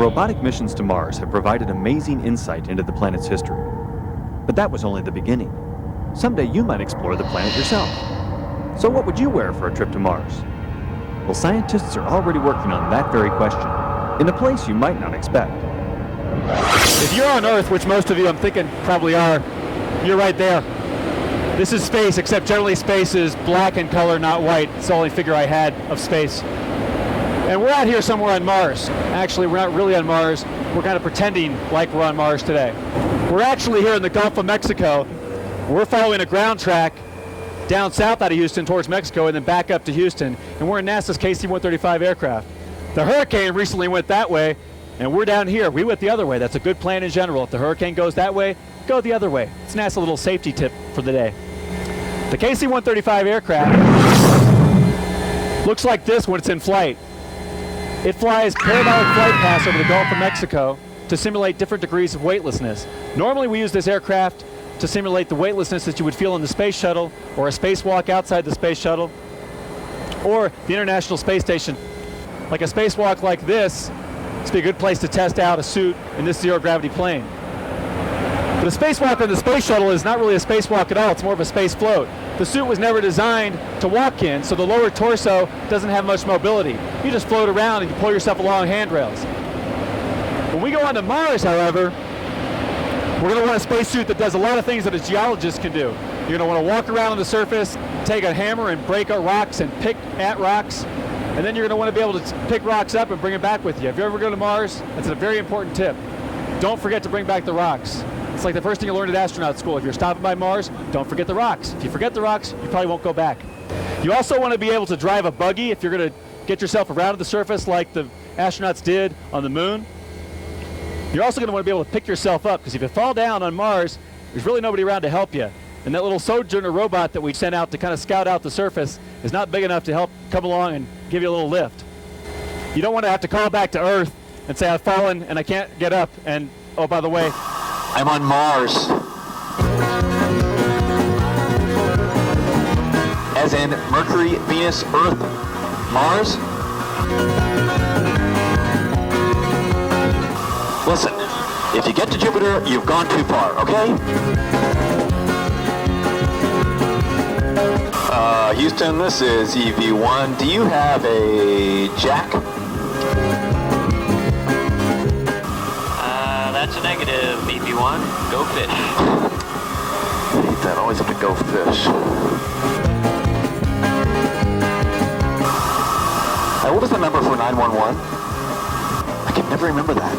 robotic missions to Mars have provided amazing insight into the planet's history. But that was only the beginning. Someday you might explore the planet yourself. So what would you wear for a trip to Mars? Well, scientists are already working on that very question, in a place you might not expect. If you're on Earth, which most of you I'm thinking probably are, you're right there. This is space, except generally space is black in color, not white. It's the only figure I had of space. And we're out here somewhere on Mars. Actually, we're not really on Mars. We're kind of pretending like we're on Mars today. We're actually here in the Gulf of Mexico. We're following a ground track down south out of Houston towards Mexico and then back up to Houston. And we're in NASA's KC-135 aircraft. The hurricane recently went that way, and we're down here. We went the other way. That's a good plan in general. If the hurricane goes that way, go the other way. It's NASA's little safety tip for the day. The KC-135 aircraft looks like this when it's in flight. It flies parabolic flight paths over the Gulf of Mexico to simulate different degrees of weightlessness. Normally we use this aircraft to simulate the weightlessness that you would feel in the space shuttle or a spacewalk outside the space shuttle or the International Space Station. Like a spacewalk like this, it's be a good place to test out a suit in this zero-gravity plane. But a spacewalk on the space shuttle is not really a spacewalk at all. It's more of a space float. The suit was never designed to walk in, so the lower torso doesn't have much mobility. You just float around and you pull yourself along handrails. When we go onto Mars, however, we're going to want a spacesuit that does a lot of things that a geologist can do. You're going to want to walk around on the surface, take a hammer and break rocks and pick at rocks, and then you're going to want to be able to pick rocks up and bring them back with you. If you ever go to Mars, that's a very important tip. Don't forget to bring back the rocks. It's like the first thing you learned at astronaut school. If you're stopping by Mars, don't forget the rocks. If you forget the rocks, you probably won't go back. You also want to be able to drive a buggy if you're going to get yourself around to the surface like the astronauts did on the moon. You're also going to want to be able to pick yourself up, because if you fall down on Mars, there's really nobody around to help you. And that little Sojourner robot that we sent out to kind of scout out the surface is not big enough to help come along and give you a little lift. You don't want to have to call back to Earth and say, I've fallen and I can't get up, and oh, by the way, I'm on Mars. As in Mercury, Venus, Earth, Mars? Listen, if you get to Jupiter, you've gone too far, okay? Houston, this is EV1. Do you have a jack? That's a negative, EV1. Go fish. I hate that. Always have to go fish. What is the number for 911? I can never remember that.